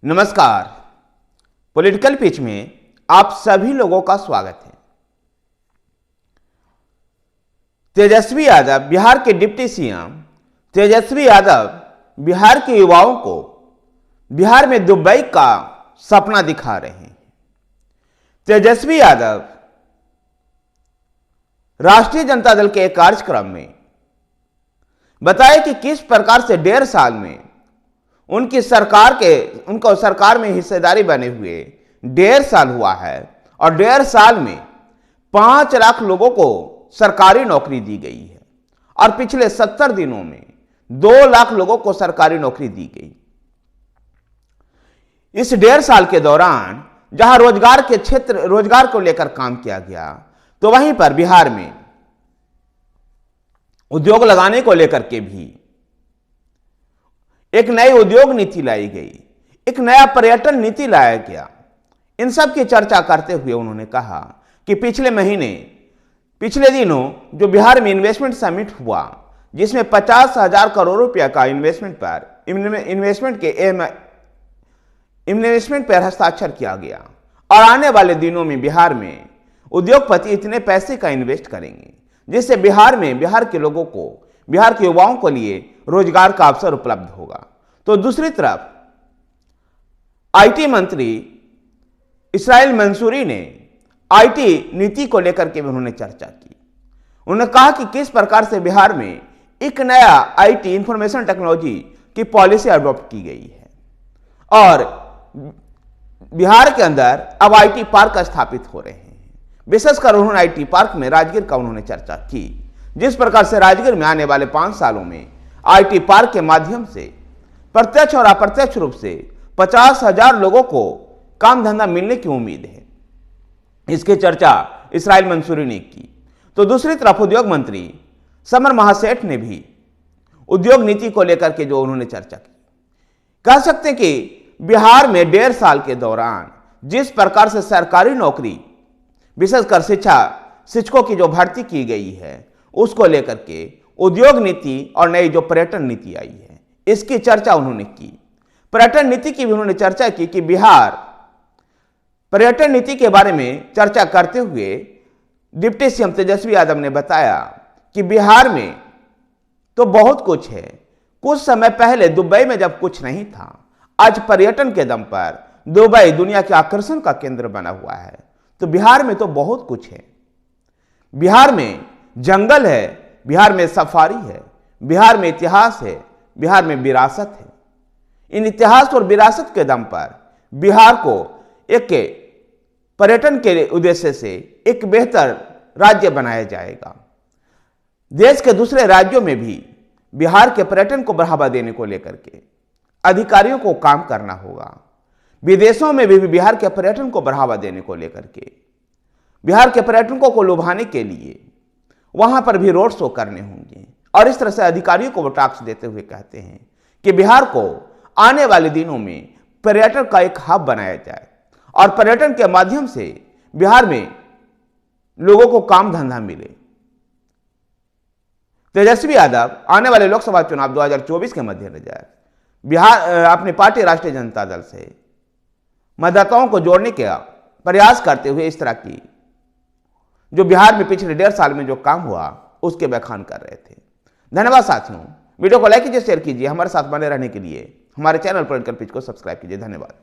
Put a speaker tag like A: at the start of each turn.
A: नमस्कार। Political pitch में आप सभी लोगों का स्वागत है। तेजस्वी यादव बिहार के डिप्टी सीएम तेजस्वी यादव बिहार के युवाओं को बिहार में दुबई का सपना दिखा रहे हैं। तेजस्वी यादव राष्ट्रीय जनता दल के एक कार्यक्रम में बताए कि किस प्रकार से 1.5 साल में उनको सरकार में हिस्सेदारी बने हुए 1.5 साल हुआ है और 1.5 साल में 5 लाख लोगों को सरकारी नौकरी दी गई है और पिछले 70 दिनों में 2 लाख लोगों को सरकारी नौकरी दी गई। इस 1.5 साल के दौरान जहां रोजगार को लेकर काम किया गया, तो वहीं पर बिहार में उद्योग लगाने को लेकर के भी एक नई उद्योग नीति लाई गई, एक नया पर्यटन नीति लाया गया। इन सब की चर्चा करते हुए उन्होंने कहा कि पिछले दिनों जो बिहार में इन्वेस्टमेंट समिट हुआ, जिसमें 50,000 करोड़ रुपया का इन्वेस्टमेंट पर हस्ताक्षर किया गया और आने वाले दिनों में बिहार में उद्योगपति इतने पैसे का इन्वेस्ट करेंगे जिससे बिहार के लोगों को, बिहार के युवाओं को लिए रोजगार का अवसर उपलब्ध होगा। तो दूसरी तरफ आईटी मंत्री इसराइल मंसूरी ने आईटी नीति को लेकर के उन्होंने चर्चा की। उन्होंने कहा कि किस प्रकार से बिहार में एक नया आईटी इंफॉर्मेशन टेक्नोलॉजी की पॉलिसी अडॉप्ट की गई है और बिहार के अंदर अब आईटी पार्क स्थापित हो रहे हैं। विशेषकर उन्होंने आईटी पार्क में राजगीर का उन्होंने चर्चा की, जिस प्रकार से राजगीर में आने वाले 5 सालों में आईटी पार्क के माध्यम से प्रत्यक्ष और अप्रत्यक्ष रूप से 50,000 लोगों को काम धंधा मिलने की उम्मीद है। इसकी चर्चा इसराइल मंसूरी ने की। तो दूसरी तरफ उद्योग मंत्री समर महासेठ ने भी उद्योग नीति को लेकर के जो उन्होंने चर्चा की, कह सकते हैं कि बिहार में 1.5 साल के दौरान जिस प्रकार से सरकारी नौकरी, विशेषकर शिक्षकों की जो भर्ती की गई है, उसको लेकर के उद्योग नीति और नई जो पर्यटन नीति आई है, इसकी चर्चा उन्होंने की। पर्यटन नीति की भी उन्होंने चर्चा की कि बिहार पर्यटन नीति के बारे में चर्चा करते हुए डिप्टी सीएम तेजस्वी यादव ने बताया कि बिहार में तो बहुत कुछ है। कुछ समय पहले दुबई में जब कुछ नहीं था, आज पर्यटन के दम पर दुबई दुनिया के आकर्षण का केंद्र बना हुआ है। तो बिहार में तो बहुत कुछ है। बिहार में जंगल है, बिहार में सफारी है, बिहार में इतिहास है, बिहार में विरासत है। इन इतिहास और विरासत के दम पर बिहार को एक पर्यटन के उद्देश्य से एक बेहतर राज्य बनाया जाएगा। देश के दूसरे राज्यों में भी बिहार के पर्यटन को बढ़ावा देने को लेकर के अधिकारियों को काम करना होगा। विदेशों में भी बिहार के पर्यटन को बढ़ावा देने को लेकर के, बिहार के पर्यटकों को लुभाने के लिए वहां पर भी रोड शो करने होंगे और इस तरह से अधिकारियों को वो टास्क देते हुए कहते हैं कि बिहार को आने वाले दिनों में पर्यटन का एक हब बनाया जाए और पर्यटन के माध्यम से बिहार में लोगों को काम धंधा मिले। तेजस्वी यादव आने वाले लोकसभा चुनाव 2024 के मद्देनजर बिहार अपनी पार्टी राष्ट्रीय जनता दल से मतदाताओं को जोड़ने का प्रयास करते हुए इस तरह की जो बिहार में पिछले 1.5 साल में जो काम हुआ उसके बखान कर रहे थे। धन्यवाद साथियों। वीडियो को लाइक कीजिए, शेयर कीजिए। हमारे साथ बने रहने के लिए हमारे चैनल पॉलिटिकल पिच को सब्सक्राइब कीजिए। धन्यवाद।